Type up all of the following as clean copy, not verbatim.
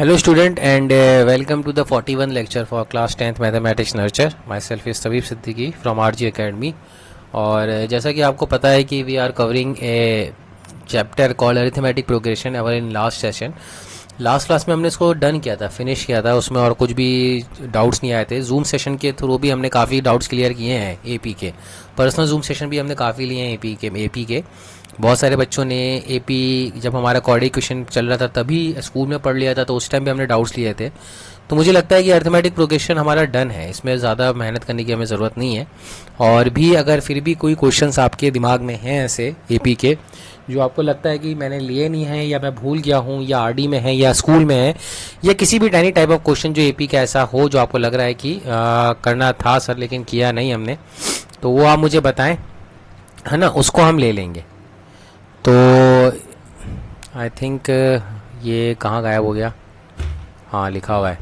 Hello student and welcome to the 41 lecture for class 10th mathematics nurture. Myself is Tabib Siddiqui from RG Academy. और जैसा कि आपको पता है कि we are covering a chapter called arithmetic progression our in last session. Last class में हमने इसको डन किया था, फिनिश किया था, उसमें और कुछ भी डाउट्स नहीं आए थे. जूम सेशन के थ्रू भी हमने काफ़ी डाउट्स क्लियर किए हैं. एपी के पर्सनल जूम सेशन भी हमने काफ़ी लिए हैं. एपी के बहुत सारे बच्चों ने एपी जब हमारा कॉर्डिक क्वेश्चन चल रहा था तभी स्कूल में पढ़ लिया था, तो उस टाइम भी हमने डाउट्स लिए थे. तो मुझे लगता है कि अरिथमेटिक प्रोग्रेशन हमारा डन है, इसमें ज़्यादा मेहनत करने की हमें ज़रूरत नहीं है. और भी अगर फिर भी कोई क्वेश्चंस आपके दिमाग में हैं ऐसे एपी के जो आपको लगता है कि मैंने लिए नहीं है या मैं भूल गया हूँ या आरडी में है या स्कूल में है या किसी भी एनी टाइप ऑफ क्वेश्चन जो एपी का ऐसा हो जो आपको लग रहा है कि करना था सर लेकिन किया नहीं हमने, तो वो आप मुझे बताएं, है ना, उसको हम ले लेंगे. तो आई थिंक ये कहाँ गायब हो गया, हाँ लिखा हुआ है.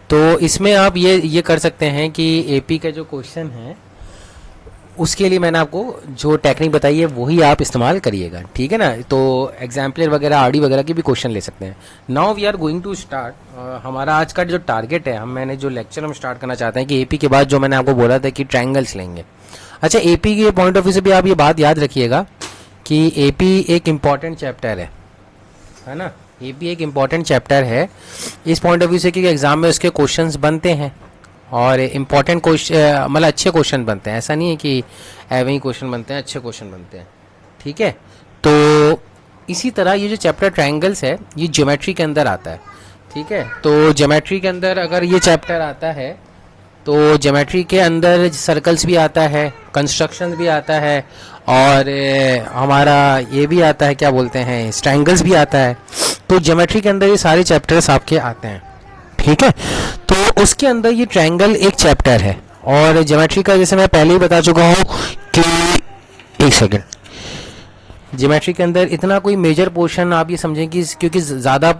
तो इसमें आप ये कर सकते हैं कि एपी का जो क्वेश्चन है उसके लिए मैंने आपको जो टेक्निक बताई है वही आप इस्तेमाल करिएगा, ठीक है ना. तो एग्जाम्पलर वगैरह आरडी वगैरह के भी क्वेश्चन ले सकते हैं. Now we are going to start. हमारा आज का जो टारगेट है, मैंने जो लेक्चर हम स्टार्ट करना चाहते हैं कि एपी के बाद जो मैंने आपको बोला था कि ट्रायंगल्स लेंगे. अच्छा, एपी के पॉइंट ऑफ व्यू से भी आप ये बात याद रखिएगा कि एपी एक इम्पॉर्टेंट चैप्टर है ना. एपी एक इम्पॉर्टेंट चैप्टर है इस पॉइंट ऑफ व्यू से कि एग्जाम में उसके क्वेश्चंस बनते हैं और इम्पॉर्टेंट क्वेश्चन मतलब अच्छे क्वेश्चन बनते हैं. ऐसा नहीं है कि एवं ही क्वेश्चन बनते हैं, अच्छे क्वेश्चन बनते हैं, ठीक है. तो इसी तरह ये जो चैप्टर ट्रायंगल्स है ये ज्योमेट्री के अंदर आता है, ठीक है. तो ज्योमेट्री के अंदर अगर ये चैप्टर आता है तो ज्योमेट्री के अंदर सर्कल्स भी आता है, कंस्ट्रक्शन भी आता है और हमारा ये भी आता है, क्या बोलते हैं, ट्रायंगल्स भी आता है. तो ज्योमेट्री के अंदर ये सारे चैप्टर्स आपके आते हैं, ठीक है. तो उसके अंदर ये ट्रायंगल एक चैप्टर है. और ज्योमेट्री का जैसे मैं पहले ही बता चुका हूँ कि एक सेकेंड, ज्योमेट्री के अंदर इतना कोई मेजर पोर्शन आप ये समझें कि क्योंकि ज़्यादा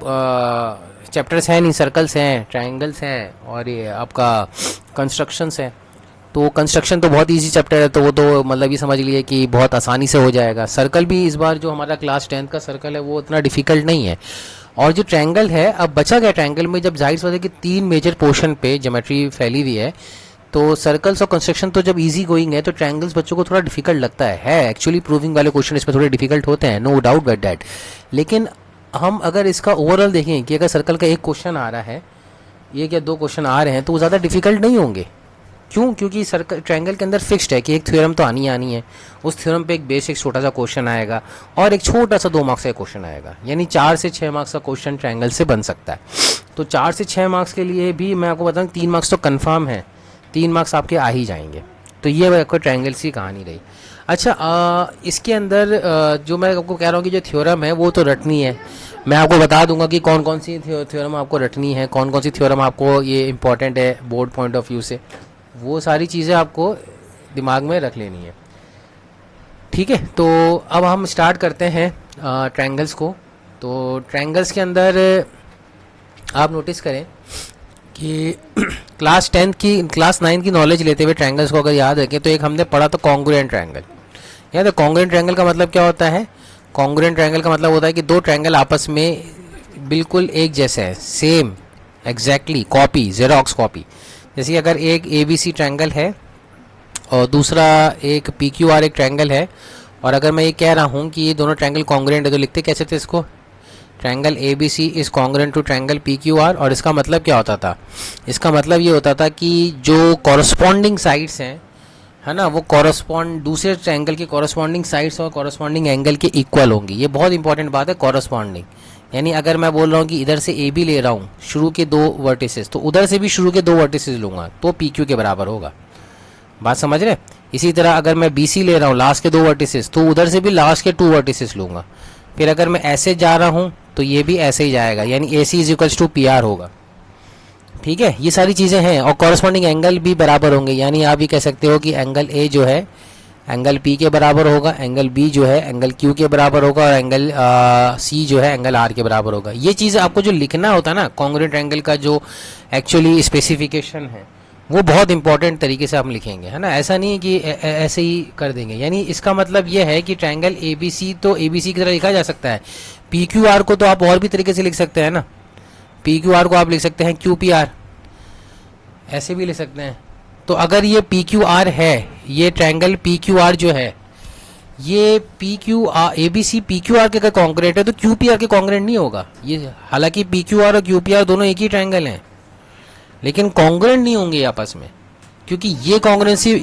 चैप्टर्स हैं नहीं, सर्कल्स हैं, ट्रायंगल्स हैं और ये आपका कंस्ट्रक्शंस हैं. तो कंस्ट्रक्शन तो बहुत इजी चैप्टर है, तो वो तो मतलब ये समझ लिए कि बहुत आसानी से हो जाएगा. सर्कल भी इस बार जो हमारा क्लास 10th का सर्कल है वो उतना डिफिकल्ट नहीं है. और जो ट्रायंगल है, अब बचा गया ट्रायंगल में जब जाहिर सी बात है कि 3 मेजर पोर्शन पे ज्योमेट्री फैली हुई है, तो सर्कल्स और कंस्ट्रक्शन तो जब इजी गोइंग है तो ट्रायंगल्स बच्चों को थोड़ा डिफिकल्ट लगता है. एक्चुअली प्रूविंग वाले क्वेश्चन इसमें थोड़े डिफिकल्ट होते हैं, नो डाउट बट डैट. लेकिन हम अगर इसका ओवरऑल देखें कि अगर सर्कल का एक क्वेश्चन आ रहा है, एक या 2 क्वेश्चन आ रहे हैं, तो वो ज़्यादा डिफिकल्ट नहीं होंगे. क्यों? क्योंकि सर्कल ट्रायंगल के अंदर फिक्स्ड है कि एक थ्योरम तो आनी है, उस थ्योरम पे एक बेसिक छोटा सा क्वेश्चन आएगा और एक छोटा सा 2 मार्क्स का क्वेश्चन आएगा. यानी 4 से 6 मार्क्स का क्वेश्चन ट्रायंगल से बन सकता है. तो 4 से 6 मार्क्स के लिए भी मैं आपको बताऊँ 3 मार्क्स तो कन्फर्म है, 3 मार्क्स आपके आ ही जाएंगे. तो ये आपको ट्रायंगल्स की कहानी रही. अच्छा, इसके अंदर जो मैं आपको कह रहा हूँ कि जो थ्योरम है वो तो रटनी है. मैं आपको बता दूंगा कि कौन कौन सी थ्योरम आपको रटनी है, कौन कौन सी थ्योरम आपको ये इंपॉर्टेंट है बोर्ड पॉइंट ऑफ व्यू से. वो सारी चीज़ें आपको दिमाग में रख लेनी है, ठीक है. तो अब हम स्टार्ट करते हैं ट्रायंगल्स को. तो ट्रायंगल्स के अंदर आप नोटिस करें कि क्लास 9 की नॉलेज लेते हुए ट्रायंगल्स को अगर याद रखें तो एक हमने पढ़ा तो कॉन्ग्रुएंट ट्रायंगल. याद है कॉन्ग्रुएंट ट्रायंगल का मतलब क्या होता है? कॉन्ग्रुएंट ट्रायंगल का मतलब होता है कि 2 ट्रायंगल आपस में बिल्कुल एक जैसे हैं, same, exactly copy, xerox copy. जैसे कि अगर एक ABC ट्रायंगल है और दूसरा एक PQR एक ट्रायंगल है, और अगर मैं ये कह रहा हूँ कि ये दोनों ट्रायंगल कॉन्ग्रुएंट है तो लिखते कैसे थे इसको? Triangle ABC is congruent to triangle PQR. और इसका मतलब क्या होता था? इसका मतलब ये होता था कि जो कॉरस्पॉन्डिंग साइड्स हैं, है ना, वो कॉरस्पॉन्ड दूसरे ट्रायंगल के कॉरस्पॉन्डिंग साइड्स और कॉरस्पॉन्डिंग एंगल के इक्वल होंगी. ये बहुत इंपॉर्टेंट बात है, कॉरस्पॉन्डिंग. यानी अगर मैं बोल रहा हूँ कि इधर से AB ले रहा हूँ शुरू के 2 वर्टिसेस, तो उधर से भी शुरू के 2 वर्टिसेस लूँगा तो PQ के बराबर होगा. बात समझ रहे? इसी तरह अगर मैं BC ले रहा हूँ लास्ट के 2 वर्टिसेस, तो उधर से भी लास्ट के 2 वर्टिसेस लूँगा. फिर अगर मैं ऐसे जा रहा हूँ तो ये भी ऐसे ही जाएगा, यानी AC is equals to PR होगा, ठीक है. ये सारी चीज़ें हैं और कॉरस्पॉन्डिंग एंगल भी बराबर होंगे. यानी आप ये कह सकते हो कि एंगल A जो है एंगल P के बराबर होगा, एंगल B जो है एंगल Q के बराबर होगा और एंगल C जो है एंगल R के बराबर होगा. ये चीज़ आपको जो लिखना होता है ना, कॉन्ग्रुएंट एंगल का जो एक्चुअली स्पेसिफिकेशन है वो बहुत इंपॉर्टेंट तरीके से हम लिखेंगे, है ना. ऐसा नहीं है कि ऐसे ही कर देंगे. यानी इसका मतलब ये है कि ट्रायंगल ABC तो ABC की तरह लिखा जा सकता है, PQR को तो आप और भी तरीके से लिख सकते हैं ना. पी क्यू आर को आप लिख सकते हैं क्यू पी आर, ऐसे भी लिख सकते हैं। तो अगर ये पी क्यू आर है, ये ट्रायंगल पी क्यू आर जो है, ये P Q R A B C P Q R के अगर कॉन्ग्रेंट है तो क्यू पी आर के कॉन्ग्रेंट नहीं होगा ये। हालांकि पी क्यू आर और क्यू पी आर दोनों एक ही ट्रायंगल हैं, लेकिन कॉन्ग्रेंट नहीं होंगे आपस में, क्योंकि ये कॉन्ग्रेंसी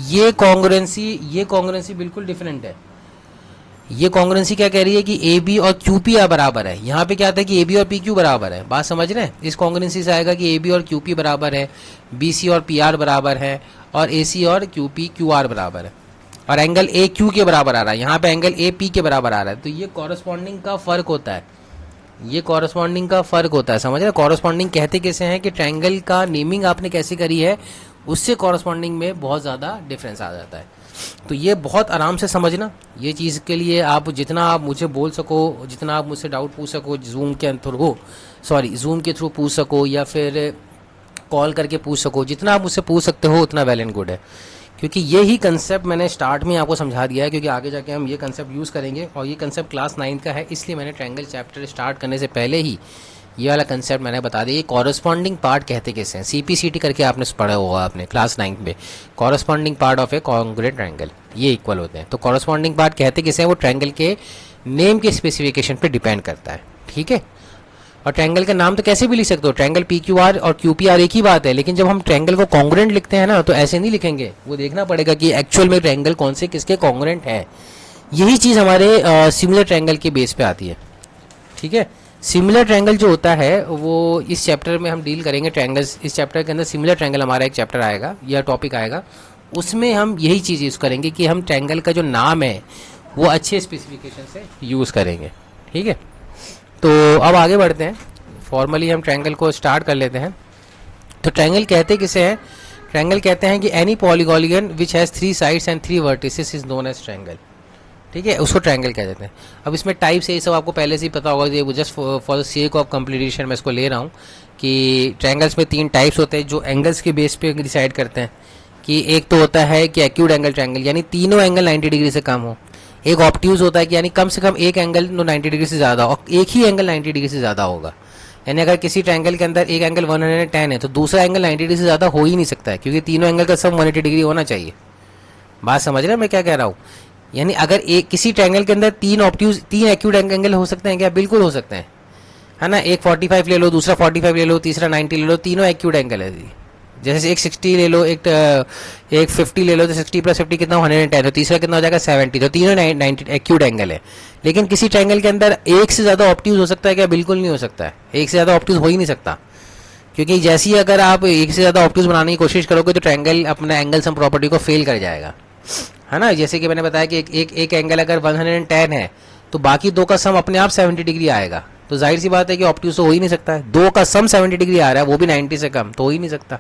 ये कॉन्ग्रेंसी बिल्कुल डिफरेंट है। ये कॉन्ग्रेंसी क्या कह रही है कि ए बी और क्यू पी आर बराबर है। यहाँ पे क्या आता है कि ए बी और पी क्यू बराबर है। बात समझ रहे हैं? इस कॉन्ग्रेंसी से आएगा कि ए बी और क्यू पी बराबर है, बी सी और पी आर बराबर है, और ए सी और क्यू पी क्यू आर बराबर है, और एंगल ए क्यू के बराबर आ रहा है, यहाँ पे एंगल ए पी के बराबर आ रहा है। तो ये कॉरस्पॉन्डिंग का फर्क होता है, ये कॉरस्पॉन्डिंग का फर्क होता है। समझ रहे? कॉरस्पॉन्डिंग कहते कैसे हैं कि ट्रायंगल का नेमिंग आपने कैसे करी है, उससे कॉरस्पॉन्डिंग में बहुत ज़्यादा डिफरेंस आ जाता है। तो ये बहुत आराम से समझना, ये चीज़ के लिए आप जितना आप मुझे बोल सको, जितना आप मुझसे डाउट पूछ सको जूम के थ्रू पूछ सको, या फिर कॉल करके पूछ सको, जितना आप मुझसे पूछ सकते हो उतना वेल एंड गुड है। क्योंकि ये ही कंसेप्ट मैंने स्टार्ट में आपको समझा दिया है, क्योंकि आगे जाके हम ये कंसेप्ट यूज़ करेंगे, और ये कंसेप्ट क्लास 9 का है, इसलिए मैंने ट्रायंगल चैप्टर स्टार्ट करने से पहले ही ये वाला कंसेप्ट मैंने बता दिया। ये कॉरस्पॉन्डिंग पार्ट कहते कैसे हैं, सीपीसीटी करके आपने पढ़ा होगा आपने क्लास 9 में, corresponding part of A congruent triangle, ये इक्वल होते हैं। तो कॉरस्पॉन्डिंग पार्ट कहते कैसे हैं, वो ट्रायंगल के नेम के स्पेसिफिकेशन पे डिपेंड करता है, ठीक है। और ट्रायंगल का नाम तो कैसे भी लिख सकते हो, ट्रायंगल पी क्यू आर और क्यू पी आर एक ही बात है, लेकिन जब हम ट्रायंगल को कॉन्ग्रुएंट लिखते हैं ना, तो ऐसे नहीं लिखेंगे, वो देखना पड़ेगा कि एक्चुअल में ट्रायंगल कौन से किसके कॉन्ग्रुएंट है। यही चीज़ हमारे सिमिलर ट्रायंगल के बेस पे आती है, ठीक है। सिमिलर ट्रायंगल जो होता है वो इस चैप्टर में हम डील करेंगे ट्रायंगल्स। इस चैप्टर के अंदर सिमिलर ट्रायंगल हमारा एक चैप्टर आएगा या टॉपिक आएगा, उसमें हम यही चीज़ यूज़ करेंगे कि हम ट्रायंगल का जो नाम है वो अच्छे स्पेसिफिकेशन से यूज़ करेंगे, ठीक है। तो अब आगे बढ़ते हैं, फॉर्मली हम ट्रायंगल को स्टार्ट कर लेते हैं। तो ट्रायंगल कहते किसे हैं? ट्रायंगल कहते हैं कि any polygon which has 3 sides and 3 vertices is known as triangle, ठीक है, उसको ट्रायंगल कह देते हैं। अब इसमें टाइप्स है, ये सब आपको पहले से ही पता होगा, ये just for the sake of completion मैं इसको ले रहा हूँ कि ट्रायंगल्स में 3 टाइप्स होते हैं जो एंगल्स के बेस पे डिसाइड करते हैं। कि एक तो होता है कि एक्यूट एंगल ट्रायंगल, यानी तीनों एंगल 90 डिग्री से कम हो। एक ऑब्ट्यूज होता है कि यानी कम से कम एक एंगल 90 डिग्री से ज़्यादा, और एक ही एंगल 90 डिग्री से ज़्यादा होगा। यानी अगर किसी ट्रायंगल के अंदर एक एंगल 110 है तो दूसरा एंगल 90 डिग्री से ज़्यादा हो ही नहीं सकता है, क्योंकि तीनों एंगल का सम 180 डिग्री होना चाहिए। बात समझ रहे हैं मैं क्या कह रहा हूँ? यानी अगर एक किसी ट्रायंगल के अंदर 3 एक्यूट एंगल हो सकते हैं क्या? बिल्कुल हो सकते हैं, है ना। एक 45 ले लो, दूसरा 45 ले लो, तीसरा 90 ले लो, तीनों एक्यूट एंगल है। जैसे एक 60 ले लो, एक 50 ले लो, तो 60 + 50 कितना 110, तो तीसरा कितना हो जाएगा 70, तो तीनों 90 एक्यूट एंगल है। लेकिन किसी ट्रायंगल के अंदर एक से ज़्यादा ऑब्ट्यूज हो सकता है क्या? बिल्कुल नहीं हो सकता है, एक से ज़्यादा ऑब्ट्यूज हो ही नहीं सकता, क्योंकि जैसे ही अगर आप एक से ज़्यादा ऑब्ट्यूज बनाने की कोशिश करोगे तो ट्रायंगल अपना एंगल सम प्रॉपर्टी को फेल कर जाएगा, है ना। जैसे कि मैंने बताया कि एक एंगल अगर 110 है तो बाकी दो का सम अपने आप 70 डिग्री आएगा, तो जाहिर सी बात है कि ऑब्ट्यूज तो हो ही नहीं सकता है। दो का सम 70 डिग्री आ रहा है, वो भी 90 से कम, तो हो ही नहीं सकता,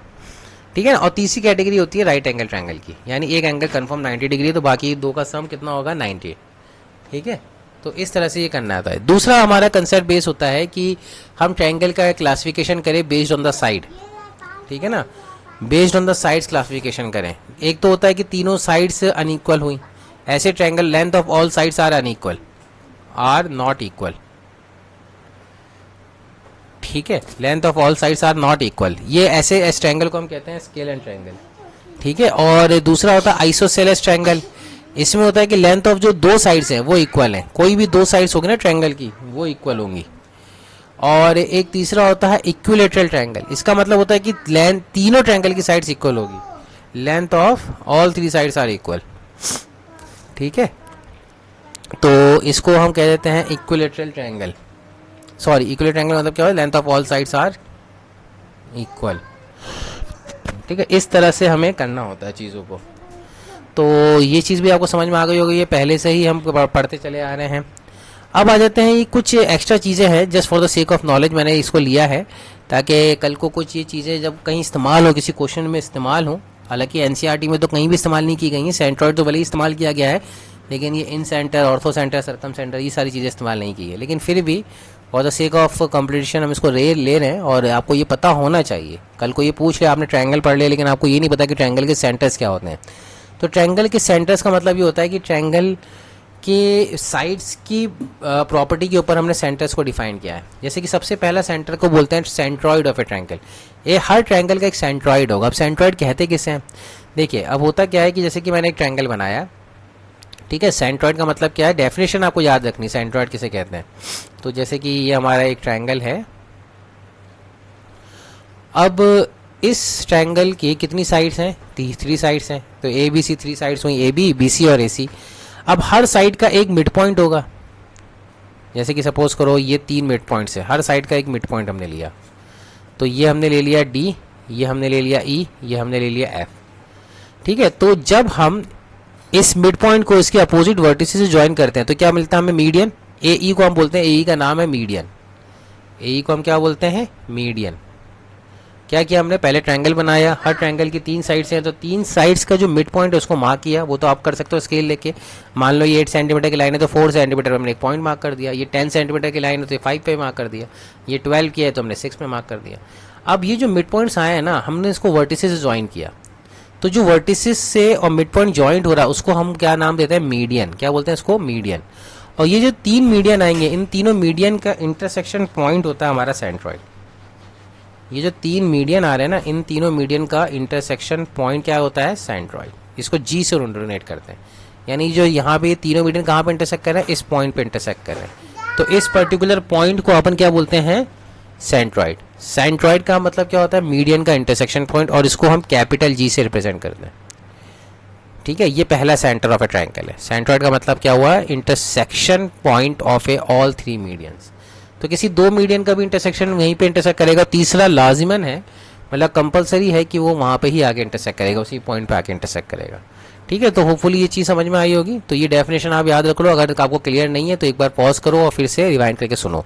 ठीक है ना। और तीसरी कैटेगरी होती है राइट एंगल ट्रायंगल की, यानी एक एंगल कंफर्म 90 डिग्री है तो बाकी दो का सम कितना होगा 90, ठीक है। तो इस तरह से ये करना आता है। दूसरा हमारा कंसेप्ट बेस होता है कि हम ट्रायंगल का क्लासिफिकेशन करें बेस्ड ऑन द साइड, ठीक है ना, based on the sides classification करें। एक तो होता है कि तीनों साइड्स अनइक्वल हुई, ऐसे triangle length of all sides are unequal, are not equal, ठीक है, length of all sides are not equal, ये ऐसे इस ट्रायंगल को हम कहते हैं स्केल एंड ट्रायंगल, ठीक है। और दूसरा होता है आइसोसेलेस ट्रायंगल, इसमें होता है कि लेंथ ऑफ जो दो साइड्स हैं वो इक्वल हैं, कोई भी दो साइड्स होगी ना ट्रायंगल की वो इक्वल होंगी। और एक तीसरा होता है इक्विलेटरल ट्रायंगल, इसका मतलब होता है कि लेंथ तीनों ट्रायंगल की साइड्स इक्वल होगी, length of all 3 sides are equal, ठीक है। तो इसको हम कह देते हैं equilateral triangle, sorry equilateral triangle मतलब क्या है? Length of all sides are equal, ठीक है। इस तरह से हमें करना होता है चीज़ों को। तो ये चीज़ भी आपको समझ में आ गई होगी, ये पहले से ही हम पढ़ते चले आ रहे हैं। अब आ जाते हैं, ये कुछ एक्स्ट्रा चीज़ें हैं, just for the sake of knowledge मैंने इसको लिया है ताकि कल को कुछ ये चीज़ें जब कहीं इस्तेमाल हो, किसी क्वेश्चन में इस्तेमाल हो। हालांकि एनसीईआरटी में तो कहीं भी इस्तेमाल नहीं की गई है, सेंट्रॉइड तो भले ही इस्तेमाल किया गया है, लेकिन ये incentre, orthocentre, circumcentre, ये सारी चीज़ें इस्तेमाल नहीं की है। लेकिन फिर भी for the sake of competition हम इसको ले रहे हैं, और आपको ये पता होना चाहिए। कल को ये पूछ लिया आपने ट्रायंगल पढ़ लिया, लेकिन आपको ये नहीं पता कि ट्रायंगल के सेंटर्स क्या होते हैं। तो ट्रायंगल के सेंटर्स का मतलब ये होता है कि ट्रायंगल कि साइड्स की प्रॉपर्टी के ऊपर हमने सेंटर्स को डिफाइन किया है। जैसे कि सबसे पहला सेंटर को बोलते हैं सेंट्रॉइड ऑफ ए ट्रायंगल। ये हर ट्रायंगल का एक सेंट्रॉइड होगा। अब सेंट्रॉइड कहते किसे हैं? देखिए अब होता क्या है कि जैसे कि मैंने एक ट्रायंगल बनाया, ठीक है, सेंट्रॉइड का मतलब क्या है, डेफिनेशन आपको याद रखनी, सेंट्रॉइड किसे कहते हैं। तो जैसे कि ये हमारा एक ट्रायंगल है। अब इस ट्रायंगल की कितनी साइड्स हैं? 3 साइड्स हैं। तो ए बी सी 3 साइड्स हुई, ए बी, बी सी और ए सी। अब हर साइड का एक मिड पॉइंट होगा। जैसे कि सपोज करो ये 3 मिड पॉइंट्स है, हर साइड का एक मिड पॉइंट हमने लिया। तो ये हमने ले लिया डी, ये हमने ले लिया ई, ये हमने ले लिया एफ। ठीक है, तो जब हम इस मिड पॉइंट को इसके अपोजिट वर्टिसेस से ज्वाइन करते हैं तो क्या मिलता है हमें? मीडियन। ए ई को हम बोलते हैं, ए ई का नाम है मीडियन। ए ई को हम क्या बोलते हैं? मीडियन। क्या किया हमने? पहले ट्रायंगल बनाया, हर ट्रायंगल की 3 साइड्स हैं, तो 3 साइड्स का जो मिड पॉइंट है उसको मार्क किया। वो तो आप कर सकते हो स्केल लेके। मान लो ये 8 सेंटीमीटर की लाइन है तो 4 सेंटीमीटर हमने एक पॉइंट मार्क कर दिया। ये 10 सेंटीमीटर की लाइन है तो 5 पे मार्क कर दिया। ये 12 की है तो हमने 6 पे मार्क कर दिया। अब ये जो मिड पॉइंट्स आए हैं ना, हमने इसको वर्टिसेस से ज्वाइन किया। तो जो वर्टिसेस से और मिड पॉइंट ज्वाइंट हो रहा है उसको हम क्या नाम देते हैं? मीडियन। क्या बोलते हैं इसको? मीडियन। और ये जो 3 मीडियन आएंगे, इन तीनों मीडियन का इंटरसेक्शन पॉइंट होता है हमारा सेंट्रॉइड। ये जो 3 मीडियन आ रहे हैं ना, इन तीनों मीडियन का इंटरसेक्शन पॉइंट क्या होता है? सेंट्रॉइड। इसको जी से डोनेट करते हैं। यानी जो यहाँ पे ये तीनों मीडियन कहाँ पे इंटरसेक्ट कर रहे हैं? इस पॉइंट पे इंटरसेक्ट कर रहे हैं। तो इस पर्टिकुलर पॉइंट को अपन क्या बोलते हैं? सेंट्रॉइड। सेंट्रॉइड का मतलब क्या होता है? मीडियन का इंटरसेक्शन पॉइंट, और इसको हम कैपिटल जी से रिप्रेजेंट करते हैं। ठीक है, ये पहला सेंटर ऑफ ए ट्रायंगल है। सेंट्रॉइड का मतलब क्या हुआ? Intersection point of A all 3 medians. तो किसी 2 मीडियन का भी इंटरसेक्शन वहीं पे इंटरसेक्ट करेगा। तीसरा लाजिमन है, मतलब कंपलसरी है कि वो वहाँ पे ही आगे इंटरसेक्ट करेगा, उसी पॉइंट पे आके इंटरसेक्ट करेगा। ठीक है, तो होपफुली ये चीज़ समझ में आई होगी। तो ये डेफिनेशन आप याद रख लो। अगर आपको क्लियर नहीं है तो एक बार पॉज करो और फिर से रिवाइंड करके सुनो।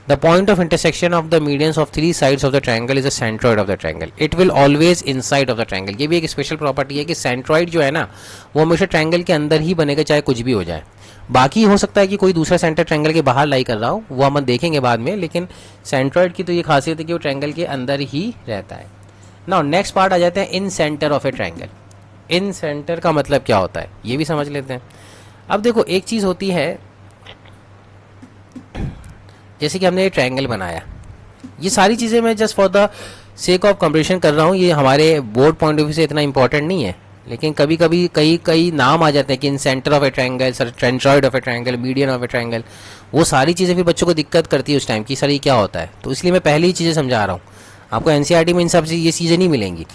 The point of intersection of the medians of 3 sides of the triangle is the centroid of the triangle. It will always inside of the triangle. ये भी एक स्पेशल प्रॉपर्टी है कि सेंट्रॉइड जो है ना, वो हमेशा ट्रायंगल के अंदर ही बनेगा, चाहे कुछ भी हो जाए। बाकी हो सकता है कि कोई दूसरा सेंटर ट्रायंगल के बाहर लाई कर रहा हो, वो हम देखेंगे बाद में, लेकिन सेंट्रॉइड की तो ये खासियत है कि वो ट्रायंगल के अंदर ही रहता है। नाउ नेक्स्ट पार्ट आ जाते हैं incentre of a triangle. Incentre का मतलब क्या होता है ये भी समझ लेते हैं। अब देखो एक चीज़ होती है, जैसे कि हमने ये ट्रायंगल बनाया, ये सारी चीज़ें मैं just for the sake of compression कर रहा हूँ, ये हमारे बोर्ड पॉइंट ऑफ व्यू से इतना इंपॉर्टेंट नहीं है, लेकिन कभी कभी कई नाम आ जाते हैं कि incentre of a triangle, centroid of a triangle, median of a triangle. वो सारी चीज़ें फिर बच्चों को दिक्कत करती है उस टाइम कि सर ये क्या होता है। तो इसलिए मैं पहले ही चीज़ें समझा रहा हूँ। आपको एनसीईआरटी में इन सब ये चीज़ें नहीं मिलेंगी।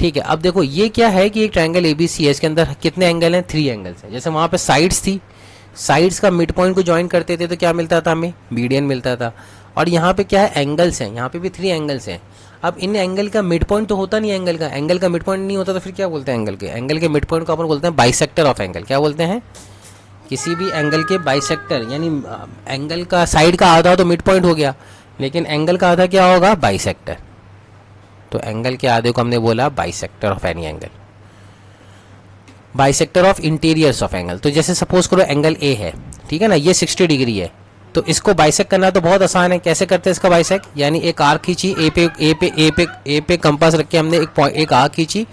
ठीक है, अब देखो ये क्या है कि एक ट्रायंगल एबीसी है, इसके अंदर कितने एंगल हैं? 3 एंगल्स हैं। जैसे वहाँ पे साइड्स थी, साइड्स का मिड पॉइंट को ज्वाइन करते थे तो क्या मिलता था हमें? मीडियन मिलता था। और यहाँ पे क्या है? एंगल्स हैं, यहाँ पे भी 3 एंगल्स हैं। अब इन एंगल का मिड पॉइंट तो होता नहीं, एंगल का मिड पॉइंट नहीं होता, तो फिर क्या बोलते हैं? एंगल के मिड पॉइंट को अपन बोलते हैं बाइसेक्टर ऑफ एंगल। क्या बोलते हैं? किसी भी एंगल के बाइसेक्टर, यानी एंगल का साइड का आधा तो मिड पॉइंट हो गया, लेकिन एंगल का आधा क्या होगा? बाइसेक्टर। तो एंगल के आधे को हमने बोला bisector of any angle, bisector of interiors of angle. तो जैसे सपोज करो एंगल ए है, ठीक है ना, ये 60 डिग्री है, तो इसको बाइसेक्ट करना तो बहुत आसान है। कैसे करते हैं इसका बाइसेक्ट? यानी एक आर्क खींची, ए पे कंपास रख के हमने एक आर्क खींची,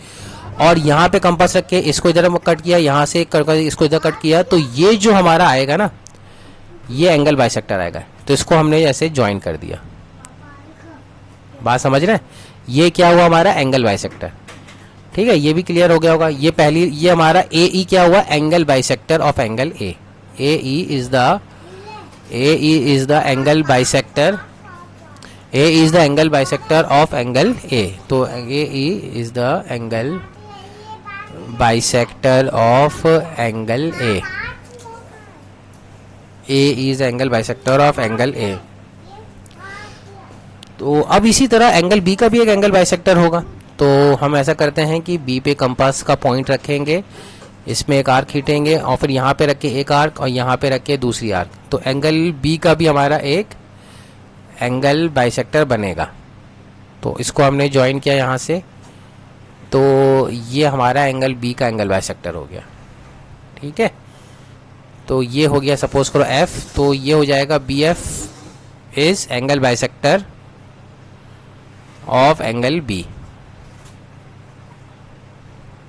और यहाँ पे कंपास रख के इसको इधर कट किया, यहाँ से इसको इधर कट किया, तो ये जो हमारा आएगा ना, ये एंगल बाइसेक्टर आएगा। तो इसको हमने ऐसे ज्वाइन कर दिया। बात समझ रहे हैं? ये क्या हुआ? हमारा एंगल बाइसेक्टर। ठीक है, ये भी क्लियर हो गया होगा। ये हमारा ए ई क्या हुआ? Angle bisector of angle A. A E is the angle bisector, A is the angle bisector of angle A. तो A E is the angle bisector of angle A. A is angle bisector of angle A. तो अब इसी तरह angle B का भी एक angle bisector होगा। तो हम ऐसा करते हैं कि बी पे कंपास का पॉइंट रखेंगे, इसमें एक आर्क खींचेंगे, और फिर यहाँ पे रख के एक आर्क, और यहाँ पे रख के दूसरी आर्क। तो एंगल बी का भी हमारा एक एंगल बाइसेक्टर बनेगा। तो इसको हमने ज्वाइन किया यहाँ से, तो ये हमारा एंगल बी का एंगल बाइसेक्टर हो गया। ठीक है, तो ये हो गया सपोज करो एफ, तो ये हो जाएगा B F is angle bisector of angle B.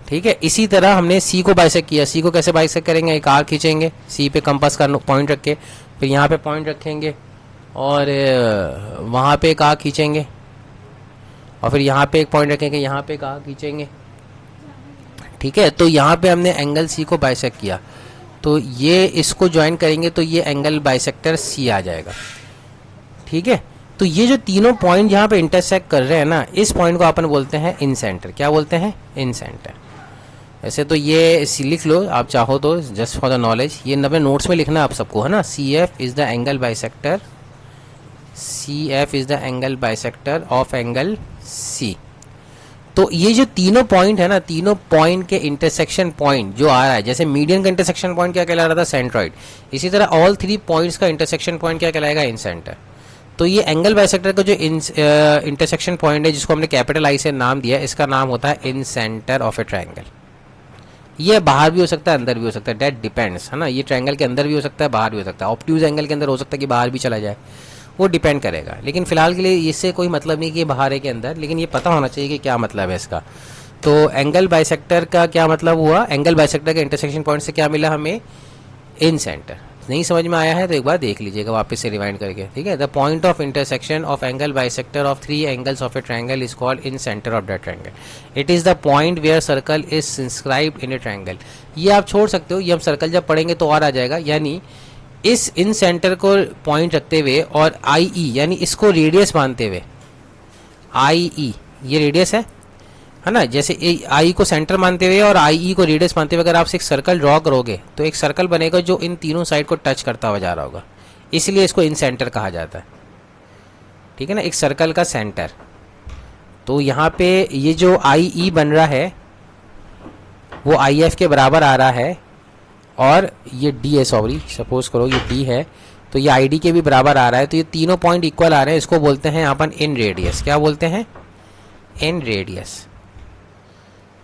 ठीक है, इसी तरह हमने सी को बाइसेक्ट किया। सी को कैसे बाइसेक्ट करेंगे, एक आर्क खींचेंगे सी पे कंपास का पॉइंट रख के, फिर यहाँ पे पॉइंट रखेंगे और वहाँ पे एक आर्क खींचेंगे और फिर यहाँ पे एक पॉइंट रखेंगे, यहाँ पे एक आर्क खींचेंगे। ठीक है, तो यहाँ पे हमने एंगल सी को बाइसेक्ट किया, तो ये इसको ज्वाइन करेंगे तो ये एंगल बाइसेक्टर सी आ जाएगा। ठीक है, तो ये जो तीनों पॉइंट यहाँ पे इंटरसेक्ट कर रहे हैं ना, इस पॉइंट को अपन बोलते हैं इन सेंटर। क्या बोलते हैं, इन सेंटर। वैसे तो ये लिख लो आप चाहो तो, जस्ट फॉर द नॉलेज, ये अपने नोट्स में लिखना आप सबको, है ना। C F is the angle bisector, C F is the angle bisector of angle C. तो ये जो तीनों पॉइंट है ना, तीनों पॉइंट के इंटरसेक्शन पॉइंट जो आ रहा है, जैसे मीडियन का इंटरसेक्शन पॉइंट क्या कहला रहा था, सेंट्रॉइड, इसी तरह ऑल थ्री पॉइंट्स का इंटरसेक्शन पॉइंट क्या कहलाएगा, इन सेंटर। तो ये एंगल बाइसेक्टर का जो इंटरसेक्शन पॉइंट है, जिसको हमने कैपिटल आई से नाम दिया, इसका नाम होता है इन सेंटर ऑफ ए ट्रायंगल। ये बाहर भी हो सकता है, अंदर भी हो सकता है, डेट डिपेंड्स, है ना। ये ट्रायंगल के अंदर भी हो सकता है, बाहर भी हो सकता है। ऑब्ट्यूज एंगल के अंदर हो सकता है कि बाहर भी चला जाए, वो डिपेंड करेगा। लेकिन फिलहाल के लिए इससे कोई मतलब नहीं कि बाहर है कि अंदर, लेकिन ये पता होना चाहिए कि क्या मतलब है इसका। तो एंगल बाइसेक्टर का क्या मतलब हुआ, एंगल बाइसेक्टर के इंटरसेक्शन पॉइंट से क्या मिला हमें, इन सेंटर। नहीं समझ में आया है तो एक बार देख लीजिएगा वापस से रिवाइंड करके। ठीक है, the point of intersection of angle bisector of three angles of a triangle is called incentre of that triangle. It is the point where circle is inscribed in a triangle. ये आप छोड़ सकते हो, ये हम circle जब पढ़ेंगे तो और आ जाएगा। यानी इस इन सेंटर को पॉइंट रखते हुए और आई ई, यानी इसको रेडियस मानते हुए, आई ई ये रेडियस है ना, जैसे आई को सेंटर मानते हुए और आई ई को रेडियस मानते हुए अगर आप एक सर्कल ड्रॉ करोगे तो एक सर्कल बनेगा जो इन तीनों साइड को टच करता हुआ जा रहा होगा, इसलिए इसको इन सेंटर कहा जाता है। ठीक है ना, एक सर्कल का सेंटर। तो यहाँ पे ये जो आई ई बन रहा है वो आई एफ के बराबर आ रहा है, और ये डी है, सॉरी सपोज करो ये डी है, तो ये आई डी के भी बराबर आ रहा है। तो ये तीनों पॉइंट इक्वल आ रहे हैं, इसको बोलते हैं अपन इन रेडियस। क्या बोलते हैं, इन रेडियस।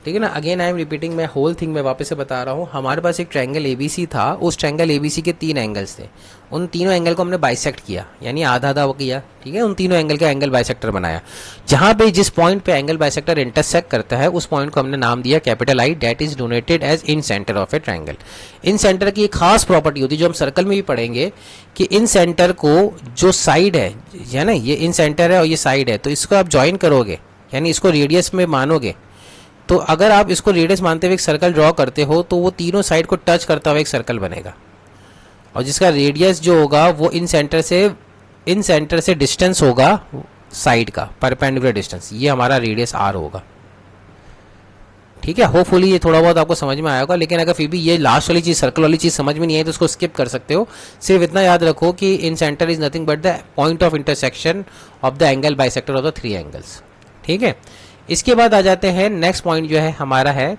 ठीक है ना, अगेन आई एम रिपीटिंग, मैं होल थिंग में वापस से बता रहा हूँ। हमारे पास एक ट्रायंगल एबीसी था, उस ट्रायंगल एबीसी के तीन एंगल्स थे, उन तीनों एंगल को हमने बाइसेक्ट किया, यानी आधा आधा वो किया। ठीक है, उन तीनों एंगल का एंगल बाइसेक्टर बनाया। जहां पे जिस पॉइंट पे एंगल बाइसेक्टर इंटरसेक्ट करता है उस पॉइंट को हमने नाम दिया capital I, that is donated as incentre of a triangle. Incentre की एक खास प्रॉपर्टी होती है जो हम सर्कल में भी पढ़ेंगे, कि इन सेंटर को जो साइड है ना, ये इन सेंटर है और ये साइड है, तो इसको आप ज्वाइन करोगे, यानी इसको रेडियस में मानोगे, तो अगर आप इसको रेडियस मानते हुए एक सर्कल ड्रॉ करते हो तो वो तीनों साइड को टच करता हुआ एक सर्कल बनेगा, और जिसका रेडियस जो होगा वो इन सेंटर से डिस्टेंस होगा साइड का, परपेंडिकुलर डिस्टेंस, ये हमारा रेडियस आर होगा। ठीक है, होपफुली ये थोड़ा बहुत आपको समझ में आया होगा। लेकिन अगर फिर भी ये लास्ट वाली चीज, सर्कल वाली चीज समझ में नहीं आई तो उसको स्किप कर सकते हो। सिर्फ इतना याद रखो कि incentre is nothing but the point of intersection of the angle bisector of the three angles. ठीक है, इसके बाद आ जाते हैं, नेक्स्ट पॉइंट जो है हमारा है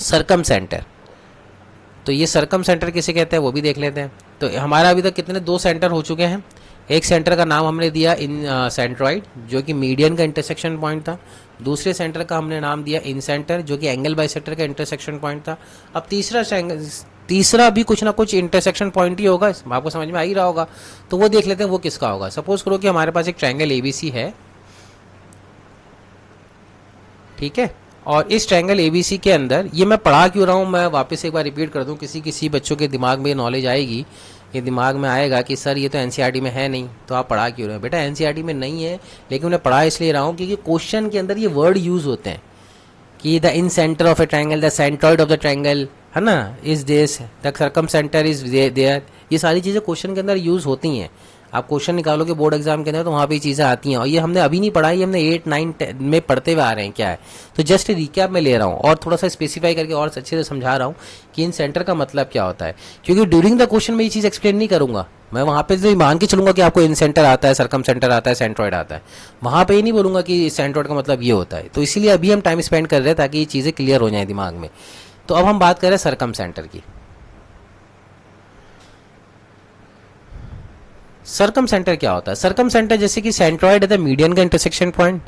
सरकम सेंटर। तो ये सरकम सेंटर किसे कहते हैं वो भी देख लेते हैं। तो हमारा अभी तक कितने, दो सेंटर हो चुके हैं। एक सेंटर का नाम हमने दिया इन सेंट्रॉइड, जो कि मीडियन का इंटरसेक्शन पॉइंट था। दूसरे सेंटर का हमने नाम दिया इन सेंटर, जो कि एंगल बाइसेक्टर का इंटरसेक्शन पॉइंट था। अब तीसरा भी कुछ ना कुछ इंटरसेक्शन पॉइंट ही होगा, आपको समझ में आ ही रहा होगा। तो वो देख लेते हैं वो किसका होगा। सपोज करो कि हमारे पास एक ट्रायंगल एबीसी है, ठीक है, और इस ट्रायंगल एबीसी के अंदर, ये मैं पढ़ा क्यों रहा हूँ, मैं वापस एक बार रिपीट कर दूँ, किसी बच्चों के दिमाग में नॉलेज आएगी, ये दिमाग में आएगा कि सर ये तो एनसीईआरटी में है नहीं, तो आप पढ़ा क्यों रहे हो। बेटा एनसीईआरटी में नहीं है, लेकिन मैं पढ़ा इसलिए रहा हूँ क्योंकि क्वेश्चन के अंदर ये वर्ड यूज होते हैं कि the incentre of a triangle, the centroid of the triangle, है ना, is this, the circumcentre is there. ये सारी चीज़ें क्वेश्चन के अंदर यूज होती हैं। आप क्वेश्चन निकालोगे बोर्ड एग्जाम के अंदर तो वहाँ पे चीज़ें आती हैं, और ये हमने अभी नहीं पढ़ा, ये हमने 8, 9, 10 में पढ़ते हुए आ रहे हैं क्या है। तो जस्ट रिकैप में ले रहा हूँ और थोड़ा सा स्पेसिफाई करके और अच्छे से समझा रहा हूँ कि इन सेंटर का मतलब क्या होता है, क्योंकि ड्यूरिंग द क्वेश्चन में ये चीज़ एक्सप्लेन नहीं करूँगा। मैं वहाँ पे तो मान के चलूंगा कि आपको इन सेंटर आता है, सरकम सेंटर आता है, सेंट्रॉइड आता है, वहाँ पे ही नहीं बोलूँगा कि सेंट्रॉइड का मतलब ये होता है। तो इसीलिए अभी हम टाइम स्पेंड कर रहे हैं ताकि ये चीज़ें क्लियर हो जाए दिमाग में। तो अब हम बात करें सरकम सेंटर की। सरकम सेंटर क्या होता है, सरकम सेंटर जैसे कि सेंट्रॉइड है द मीडियन का इंटरसेक्शन पॉइंट,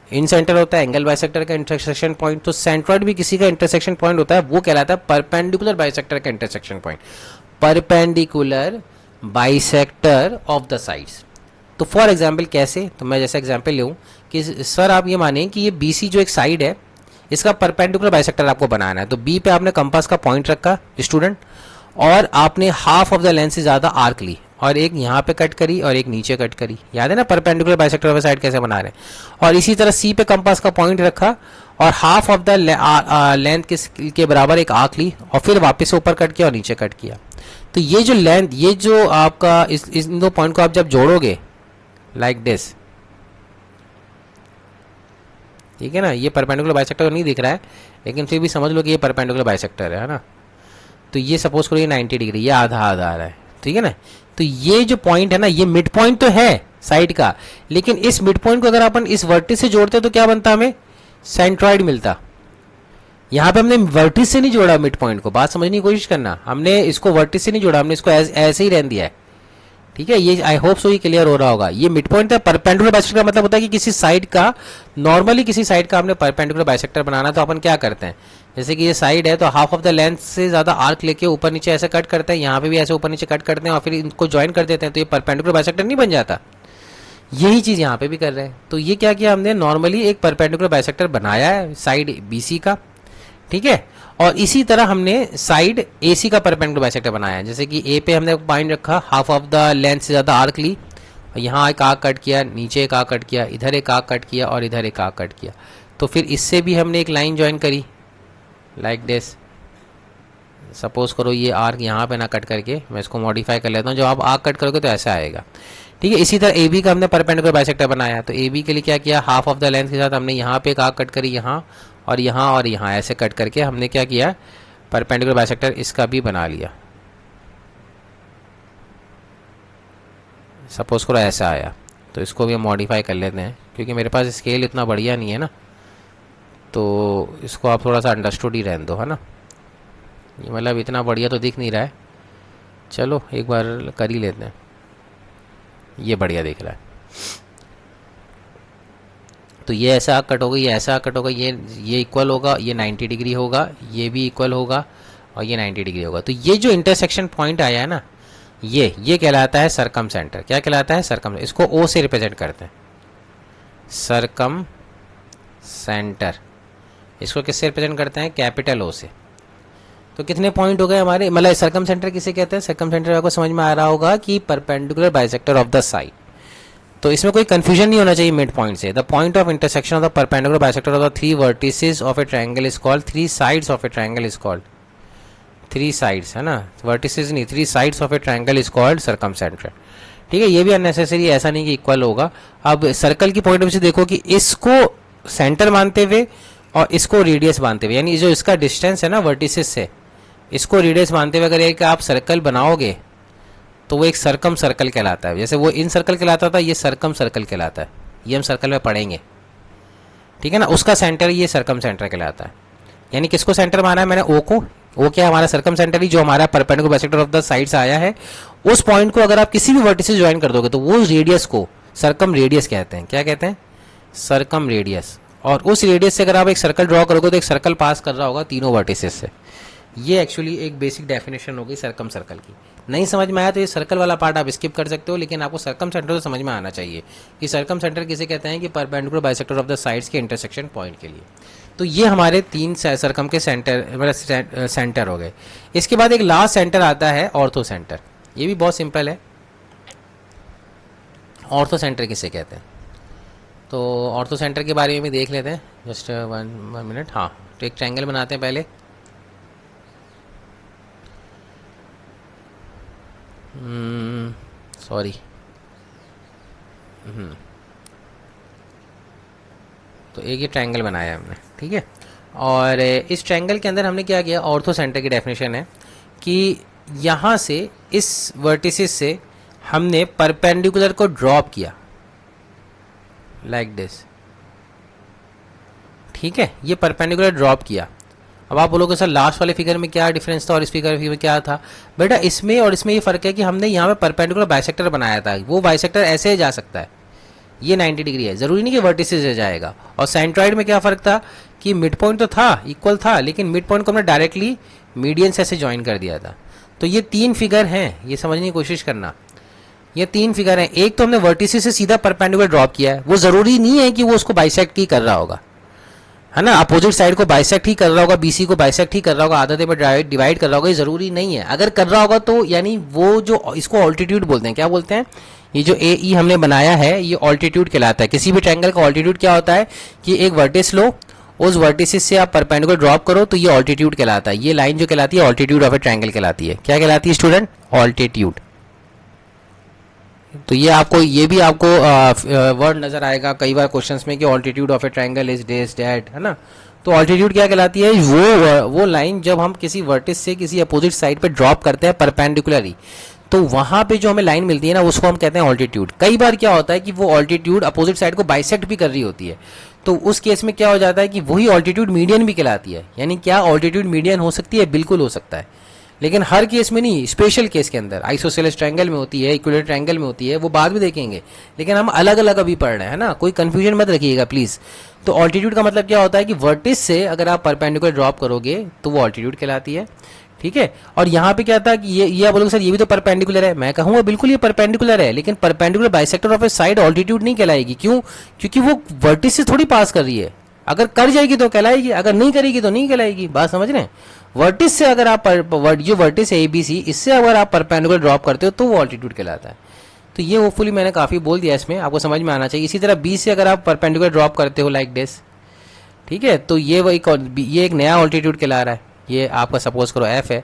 इन सेंटर होता है एंगल बाइसेक्टर का इंटरसेक्शन पॉइंट, तो सेंट्रॉइड भी किसी का इंटरसेक्शन पॉइंट होता है, वो कहलाता है परपेंडिकुलर बाइसेक्टर का intersection point, perpendicular bisector of the sides. तो फॉर एग्जाम्पल कैसे, तो मैं जैसे एग्जाम्पल लूँ कि सर आप ये माने कि ये बीसी जो एक साइड है, इसका परपेंडिकुलर बाइसेक्टर आपको बनाना है। तो बी पे आपने कंपास का पॉइंट रखा स्टूडेंट, और आपने हाफ ऑफ द लेंथ से ज्यादा आर्क ली और एक यहाँ पे कट करी और एक नीचे कट करी। याद है ना परपेंडिकुलर बाइसेक्टर ऑफ साइड कैसे बना रहे हैं। और इसी तरह सी पे कंपास का पॉइंट रखा और हाफ ऑफ द लेंथ के बराबर एक आर्क ली और फिर वापस से ऊपर कट किया और नीचे कट किया। तो ये जो लेंथ, ये जो आपका इन दो पॉइंट को आप जब जोड़ोगे लाइक दिस, ठीक है ना, ये परपेंडिकुलर बाइसेक्टर नहीं दिख रहा है लेकिन फिर भी समझ लो कि ये परपेंडिकुलर बाइसेक्टर है ना। तो ये सपोज करो ये 90 डिग्री, ये आधा आधा आ रहा है, ठीक है ना। तो ये जो पॉइंट है ना, ये मिड पॉइंट तो है साइड का, लेकिन इस मिड पॉइंट को अगर अपन इस वर्टिस से जोड़ते तो क्या बनता, हमें सेंट्रॉइड मिलता। यहाँ पे हमने वर्टिस से नहीं जोड़ा मिड पॉइंट को, बात समझने की कोशिश करना, हमने इसको वर्टिस से नहीं जोड़ा, हमने इसको ऐसे ही रहने दिया है, ठीक है। ये आई होप सो ये क्लियर हो रहा होगा। ये मिड पॉइंट है। परपेंडिकुलर बाइसेक्टर का मतलब होता है कि किसी साइड का, नॉर्मली किसी साइड का हमने परपेंडिकुलर बाइसेक्टर बनाना, तो अपन क्या करते हैं, जैसे कि ये साइड है तो हाफ ऑफ द लेंथ से ज्यादा आर्क लेके ऊपर नीचे ऐसे कट करते हैं, यहाँ पे भी ऐसे ऊपर नीचे कट करते हैं और फिर इनको ज्वाइन कर देते हैं, तो ये परपेंडिकुलर बाइसेक्टर नहीं बन जाता। यही चीज यहाँ पे भी कर रहे हैं। तो ये क्या किया हमने, नॉर्मली एक परपेंडिकुलर बाइसेक्टर बनाया है साइड बीसी का, ठीक है। और इसी तरह हमने साइड एसी का परपेंडिकुलर बाइसेक्टर बनाया है। जैसे कि ए पे हमने पॉइंट रखा, हाफ ऑफ द लेंथ से ज्यादा आर्क ली और यहाँ एक आर्क कट किया, नीचे एक आर्क कट किया, इधर एक आर्क कट किया और इधर एक आर्क कट किया। तो फिर इससे भी हमने एक लाइन ज्वाइन करी लाइक दिस। सपोज करो ये आर्क यहाँ पे ना कट करके मैं इसको मॉडिफाई कर लेता हूँ, जब आप आर्क कट करोगे तो ऐसा आएगा, ठीक है। इसी तरह ए बी का हमने परपेंडिकुलर बाइसेक्टर बनाया। तो ए बी के लिए क्या किया, हाफ ऑफ द लेंथ के साथ हमने यहाँ पे एक आर्क कट करी, यहाँ और यहाँ और यहाँ ऐसे कट करके हमने क्या किया, परपेंडिकुलर बाइसेक्टर इसका भी बना लिया। सपोज करो ऐसा आया, तो इसको भी हम मॉडिफाई कर लेते हैं क्योंकि मेरे पास स्केल इतना बढ़िया नहीं है ना, तो इसको आप थोड़ा सा अंडरस्टूड ही रहने दो, है ना। ये मतलब इतना बढ़िया तो दिख नहीं रहा है, चलो एक बार कर ही लेते हैं। ये बढ़िया दिख रहा है। तो ये ऐसा कट होगा, ये ऐसा कट होगा, ये इक्वल होगा, ये 90 डिग्री होगा, ये भी इक्वल होगा और ये 90 डिग्री होगा। तो ये जो इंटरसेक्शन पॉइंट आया है ना, ये कहलाता है सरकम सेंटर। क्या कहलाता है, सरकम। इसको ओ से रिप्रेजेंट करते हैं, सरकम सेंटर। इसको किससे रिप्रेजेंट करते हैं, कैपिटल ओ से। तो कितने पॉइंट हो गए हमारे, मतलब सरकम सेंटर किसे कहते हैं, सरकम सेंटर आपको समझ में आ रहा होगा कि perpendicular bisector of the side. तो इसमें कोई कंफ्यूजन नहीं होना चाहिए मिड पॉइंट से। The point of intersection of the perpendicular bisector of the three vertices of a triangle is called, three sides of a triangle is called, three sides है ना, vertices नहीं, three sides of a triangle is called circumcentre, ठीक है। ये भी unnecessary, ऐसा नहीं कि इक्वल होगा। अब सर्कल की पॉइंट ऑफ व्यू से देखो कि इसको सेंटर मानते हुए और इसको रेडियस मानते हुए, यानी जो इसका डिस्टेंस है ना वर्टिसेस से, इसको रेडियस मानते हुए अगर एक आप सर्कल बनाओगे तो वो एक सरकम सर्कल कहलाता है। जैसे वो इन सर्कल कहलाता था, ये सरकम सर्कल कहलाता है। ये हम सर्कल में पढ़ेंगे, ठीक है ना। उसका सेंटर ये सरकम सेंटर कहलाता है। यानी किसको सेंटर माना है मैंने, ओ को। ओ क्या हमारा सरकम सेंटर ही, जो हमारा perpendicular bisector of the sides आया है, उस पॉइंट को अगर आप किसी भी वर्टिस से ज्वाइन कर दोगे तो वो रेडियस को सरकम रेडियस कहते हैं। क्या कहते हैं, सरकम रेडियस। और उस रेडियस से अगर आप एक सर्कल ड्रॉ करोगे तो एक सर्कल पास कर रहा होगा तीनों वर्टिसेस से। ये एक्चुअली एक बेसिक डेफिनेशन होगी सरकम सर्कल की। नहीं समझ में आया तो ये सर्कल वाला पार्ट आप स्किप कर सकते हो, लेकिन आपको सरकम सेंटर तो समझ में आना चाहिए कि सरकम सेंटर किसे कहते हैं, कि perpendicular bisector of the sides के इंटरसेक्शन पॉइंट के लिए। तो ये हमारे तीन सरकम के सेंटर, मतलब सेंटर हो गए। इसके बाद एक लास्ट सेंटर आता है ऑर्थो सेंटर। ये भी बहुत सिंपल है। ऑर्थो सेंटर किसे कहते हैं, तो ऑर्थो सेंटर के बारे में भी देख लेते हैं। Just one minute. हाँ, तो एक ट्रायंगल बनाते हैं पहले। सॉरी, तो एक ये ट्रायंगल बनाया हमने, ठीक है। और इस ट्रायंगल के अंदर हमने क्या किया, ऑर्थो सेंटर की डेफिनेशन है कि यहाँ से इस वर्टिसेस से हमने परपेंडिकुलर को ड्रॉप किया लाइक दिस, ठीक है। ये परपेंडिकुलर ड्रॉप किया। अब आप बोलोगे सर लास्ट वाले फिगर में क्या डिफरेंस था और इस फिगर में क्या था। बेटा इसमें और इसमें ये फर्क है कि हमने यहाँ पे परपेंडिकुलर बाइसेक्टर बनाया था। वो बाइसेक्टर ऐसे जा सकता है, ये 90 डिग्री है, जरूरी नहीं कि वर्टिसेस से जाएगा। और सेंट्रॉइड में क्या फर्क था कि मिड पॉइंट तो था, इक्वल था, लेकिन मिड पॉइंट को हमने डायरेक्टली मीडियन से ऐसे ज्वाइन कर दिया था। तो ये तीन फिगर हैं, ये समझने की कोशिश करना। ये तीन फिगर हैं। एक तो हमने वर्टिसेस से सीधा परपेंडिकुलर ड्रॉप किया है, वो जरूरी नहीं है कि वो उसको बाइसेक्ट ही कर रहा होगा, है ना, अपोजिट साइड को बाइसेक्ट ही कर रहा होगा, बीसी को बाइसेक्ट ही कर रहा होगा, आधे में डिवाइड कर रहा होगा, ये जरूरी नहीं है। अगर कर रहा होगा तो यानी वो जो इसको ऑल्टीट्यूड बोलते हैं, क्या बोलते हैं, ये जो ए ई हमने बनाया है ये ऑल्टीट्यूड कहलाता है। किसी भी ट्रायंगल का ऑल्टीट्यूड क्या होता है कि एक वर्टिस लो, उस वर्टिस से आप परपेंडिकुलर ड्रॉप करो तो ये ऑल्टीट्यूड कहलाता है। ये लाइन जो कहलाती है ऑल्टीट्यूड ऑफ ए ट्रायंगल कहलाती है। क्या कहलाती है स्टूडेंट? ऑल्टीट्यूड। तो ये भी आपको वर्ड नजर आएगा कई बार क्वेश्चंस में कि altitude of a triangle is this that, है ना। तो ऑल्टीट्यूड क्या कहलाती है? वो लाइन जब हम किसी वर्टिस से किसी अपोजिट साइड पे ड्रॉप करते हैं परपेंडिकुलरली, तो वहां पे जो हमें लाइन मिलती है ना उसको हम कहते हैं ऑल्टीट्यूड। कई बार क्या होता है कि वो ऑल्टीट्यूड अपोजिट साइड को बाइसेक्ट भी कर रही होती है, तो उस केस में क्या हो जाता है कि वही ऑल्टीट्यूड मीडियन भी कहलाती है। यानी क्या ऑल्टीट्यूड मीडियन हो सकती है? बिल्कुल हो सकता है, लेकिन हर केस में नहीं, स्पेशल केस के अंदर। आइसोसेलेस ट्रायंगल में होती है, इक्विलेटरल ट्रायंगल में होती है, वो बाद में देखेंगे, लेकिन हम अलग अलग अभी पढ़ रहे हैं ना, कोई कंफ्यूजन मत रखिएगा प्लीज। तो ऑल्टीट्यूड का मतलब क्या होता है कि वर्टिस से अगर आप परपेंडिकुलर ड्रॉप करोगे तो वो ऑल्टीट्यूड कहलाती है, ठीक है। और यहाँ पे क्या था कि ये आप बोलोगे सर ये भी तो परपेंडिकुलर है, मैं कहूंगा बिल्कुल ये परपेंडिकुलर है, लेकिन perpendicular bisector of A side altitude नहीं कहलाएगी। क्यों? क्योंकि वो वर्टिस से थोड़ी पास कर रही है। अगर कर जाएगी तो कहलाएगी, अगर नहीं करेगी तो नहीं कहलाएगी। बात समझ रहे हैं? वर्टिस से अगर आप जो वर्टिस है एबीसी, इससे अगर आप परपेंडिकुलर ड्रॉप करते हो तो वो ऑल्टीट्यूड कहलाता है। तो ये होपफुली मैंने काफी बोल दिया, इसमें आपको समझ में आना चाहिए। इसी तरह बी से अगर आप परपेंडिकुलर ड्रॉप करते हो लाइक दिस, ठीक है, तो ये एक नया ऑल्टीट्यूड कहला रहा है। ये आपका सपोज करो एफ है,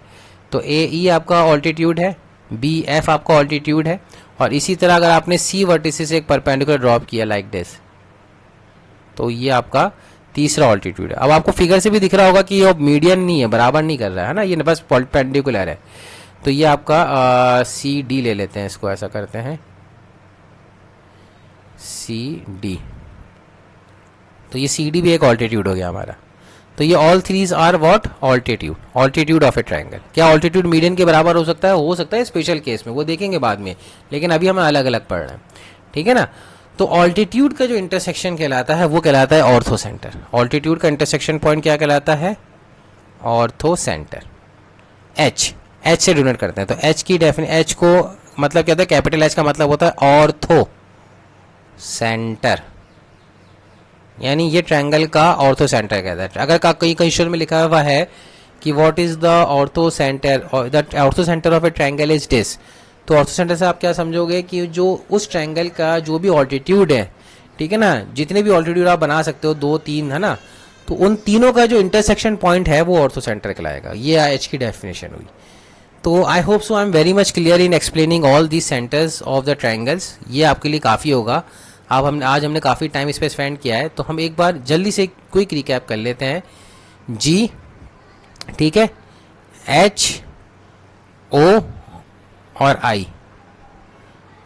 तो ए ई आपका ऑल्टीट्यूड है, बी एफ आपका ऑल्टीट्यूड है। और इसी तरह अगर आपने सी वर्टिस से एक परपेंडिकुलर ड्रॉप किया लाइक दिस, तो ये आपका तीसरा ऑल्टीट्यूड है। अब आपको फिगर से भी दिख रहा होगा कि ये मीडियन नहीं है, बराबर नहीं कर रहा है ना, ये बस परपेंडिकुलर है। तो ये आपका सी डी ले लेते हैं, इसको ऐसा करते हैं सी डी। तो ये सी डी भी एक ऑल्टीट्यूड हो गया हमारा। तो ये all threes are what? Altitude, altitude of a triangle. क्या ऑल्टीट्यूड मीडियन के बराबर हो सकता है? हो सकता है स्पेशल केस में, वो देखेंगे बाद में, लेकिन अभी हम अलग अलग पढ़ रहे हैं, ठीक है ना। तो ऑल्टीट्यूड का जो इंटरसेक्शन कहलाता है वो कहलाता है ऑर्थो सेंटर। ऑल्टीट्यूड का इंटरसेक्शन पॉइंट क्या कहलाता है? Ortho centre. एच से डिनोट करते हैं, तो एच की डेफिनेशन, एच को मतलब क्या होता है? कैपिटल एच का मतलब होता है ऑर्थो सेंटर, यानी ये ट्रायंगल का ऑर्थो सेंटर कहता है। अगर कहीं क्वेश्चन में लिखा हुआ है कि what is the ortho centre, the ortho centre of a triangle is this, तो ऑर्थो सेंटर से आप क्या समझोगे कि जो उस ट्रायंगल का जो भी ऑल्टीट्यूड है, ठीक है ना, जितने भी ऑल्टीट्यूड आप बना सकते हो, 2 3, है ना, तो उन तीनों का जो इंटरसेक्शन पॉइंट है वो ऑर्थो सेंटर कहलाएगा। ये एच की डेफिनेशन हुई। तो I hope so I am very much clear in explaining all the centres of the triangles. ये आपके लिए काफ़ी होगा। आज हमने काफ़ी टाइम इस पर स्पेंड किया है, तो हम एक बार जल्दी से क्विक रिकैप कर लेते हैं। जी, ठीक है, एच ओ और आई,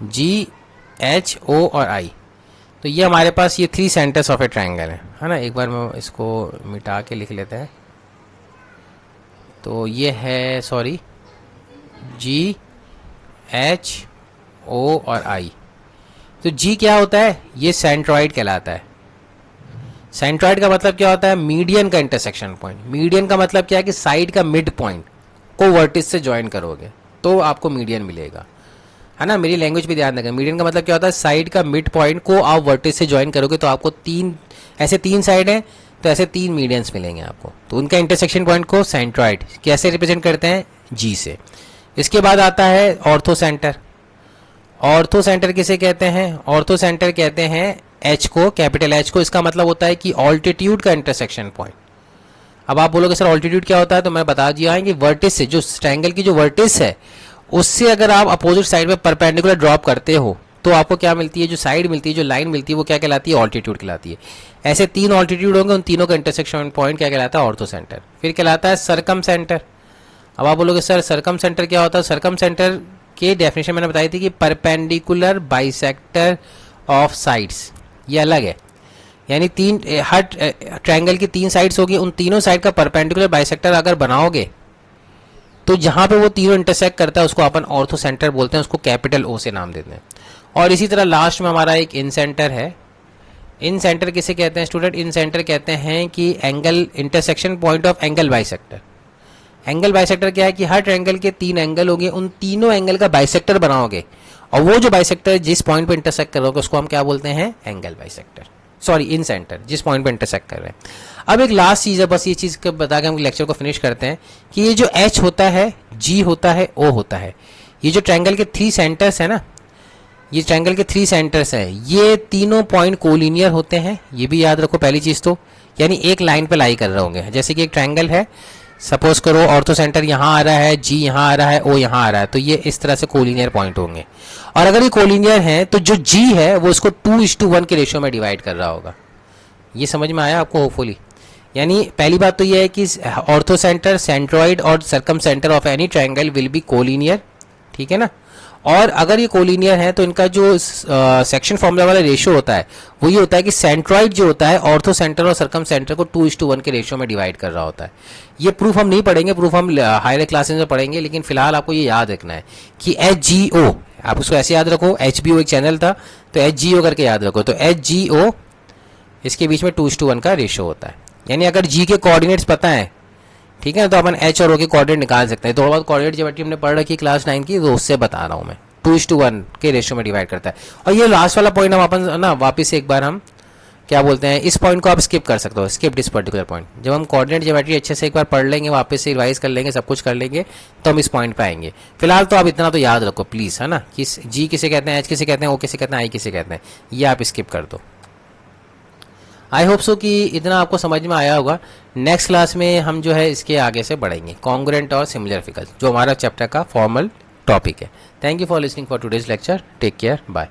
जी एच ओ और आई, तो ये हमारे पास ये 3 सेंटर्स ऑफ ए ट्रायंगल है ना। एक बार मैं इसको मिटा के लिख लेते हैं। तो ये है, सॉरी, जी एच ओ और आई। तो जी क्या होता है? ये सेंट्रॉइड कहलाता है। सेंट्रॉइड का मतलब क्या होता है? मीडियन का इंटरसेक्शन पॉइंट। मीडियन का मतलब क्या है कि साइड का मिड पॉइंट को वर्टिस से ज्वाइन करोगे तो आपको मीडियन मिलेगा, है ना। मेरी लैंग्वेज पे ध्यान रखें। मीडियन का मतलब क्या होता है? साइड का मिड पॉइंट को आप वर्टिस से ज्वाइन करोगे तो आपको ऐसे 3 साइड हैं, तो ऐसे 3 मीडियंस मिलेंगे आपको। तो उनका इंटरसेक्शन पॉइंट को सेंट्रॉइड कैसे रिप्रेजेंट करते हैं? जी से। इसके बाद आता है ऑर्थो सेंटर। ऑर्थो सेंटर किसे कहते हैं? ऑर्थो सेंटर कहते हैं एच को, कैपिटल एच को। इसका मतलब होता है कि ऑल्टीट्यूड का इंटरसेक्शन पॉइंट। अब आप बोलोगे सर ऑल्टीट्यूड क्या होता है? तो मैं बता दिया है कि वर्टिस से, जो ट्रायंगल की जो वर्टिस है उससे अगर आप अपोजिट साइड में परपेंडिकुलर ड्रॉप करते हो तो आपको क्या मिलती है? जो साइड मिलती है, जो लाइन मिलती है, वो क्या कहलाती है? ऑल्टीट्यूड कहलाती है। ऐसे 3 ऑल्टीट्यूड होंगे, उन तीनों का इंटरसेक्शन पॉइंट क्या कहलाता है? Ortho centre. फिर कहलाता है सरकम सेंटर। अब आप बोलोगे सर सरकम सेंटर क्या होता है? सरकम सेंटर के डेफिनेशन मैंने बताई थी कि परपेंडिकुलर बाइसेक्टर ऑफ साइड्स, ये अलग है। यानी हर ट्रायंगल की 3 साइड्स होगी, उन तीनों साइड का परपेंडिकुलर बाइसेक्टर अगर बनाओगे तो जहां पे वो तीनों इंटरसेक्ट करता है उसको अपन ऑर्थो सेंटर बोलते हैं, उसको कैपिटल ओ से नाम देते हैं। और इसी तरह लास्ट में हमारा एक इन सेंटर है। इन सेंटर किसे कहते हैं स्टूडेंट? इन सेंटर कहते हैं कि angle, intersection point of angle bisector. Angle bisector क्या है कि हर ट्रायंगल के 3 एंगल होंगे, उन तीनों एंगल का बाइसेक्टर बनाओगे और वो जो बाइसेक्टर जिस पॉइंट पे इंटरसेक्ट करोगे उसको हम क्या बोलते हैं? Angle bisector. सॉरी, इन सेंटर, जिस पॉइंट पे इंटरसेक्ट कर रहे हैं। अब एक लास्ट चीज़ है, बस ये चीज़ को बता के हम लेक्चर को फिनिश करते हैं कि ये जो H होता है, G होता है, O होता है, ये जो ट्रायंगल के 3 सेंटर्स है ना, ये ट्रायंगल के 3 सेंटर्स हैं, ये तीनों पॉइंट कोलिनियर होते हैं। ये भी याद रखो पहली चीज़ तो, यानी एक लाइन पे लाई कर रहे होंगे। जैसे कि एक ट्रायंगल है, सपोज करो ऑर्थो सेंटर यहाँ आ रहा है, G यहाँ आ रहा है, O यहाँ आ रहा है, तो ये इस तरह से कोलिनियर पॉइंट होंगे। और अगर ये कोलिनियर है तो जो G है वो इसको 2:1 के रेशियो में डिवाइड कर रहा होगा। ये समझ में आया आपको होपफुली। यानी पहली बात तो ये है कि ऑर्थो सेंटर, सेंट्रॉइड और circum centre of any triangle will be collinear, ठीक है ना। और अगर ये कोलिनियर है तो इनका जो सेक्शन फॉर्मूला वाला रेशियो होता है वो ये होता है कि सेंट्रॉइड जो होता है ऑर्थो सेंटर और सर्कम सेंटर को 2:1 के रेशियो में डिवाइड कर रहा होता है। ये प्रूफ हम नहीं पढ़ेंगे, प्रूफ हम हायर क्लासेस में पढ़ेंगे, लेकिन फिलहाल आपको ये याद रखना है कि HGO, आप उसको ऐसे याद रखो, HBO एक चैनल था तो HGO करके याद रखो। तो HGO इसके बीच में 2:1 का रेशियो होता है। यानी अगर G के कोऑर्डिनेट्स पता है, ठीक है ना, तो अपन H और O के कोऑर्डिनेट निकाल सकते हैं। थोड़ा बहुत कोऑर्डिनेट ज्योमेट्री हमने पढ़ रखी क्लास 9 की, तो उससे बता रहा हूँ मैं, 2:1 के रेशियो में डिवाइड करता है। और ये लास्ट वाला पॉइंट हम अपन ना वापस एक बार हम क्या बोलते हैं, इस पॉइंट को आप स्किप कर सकते हो, स्किप दिस पर्टिकुलर पॉइंट। जब हम कोऑर्डिनेट ज्योमेट्री अच्छे से एक बार पढ़ लेंगे, वापस से रिवाइज कर लेंगे, सब कुछ कर लेंगे, तो हम इस पॉइंट पे आएंगे। फिलहाल तो आप इतना तो याद रखो प्लीज, है ना, कि G किसे कहते हैं, H किसे कहते हैं, O किसे कहते हैं, I किसे कहते हैं, ये आप स्किप कर दो। आई होप सो कि इतना आपको समझ में आया होगा। नेक्स्ट क्लास में हम जो है इसके आगे से बढ़ेंगे, कॉन्ग्रुएंट और सिमिलर फिगर्स, जो हमारा चैप्टर का फॉर्मल टॉपिक है। Thank you for listening for today's lecture. Take care, bye.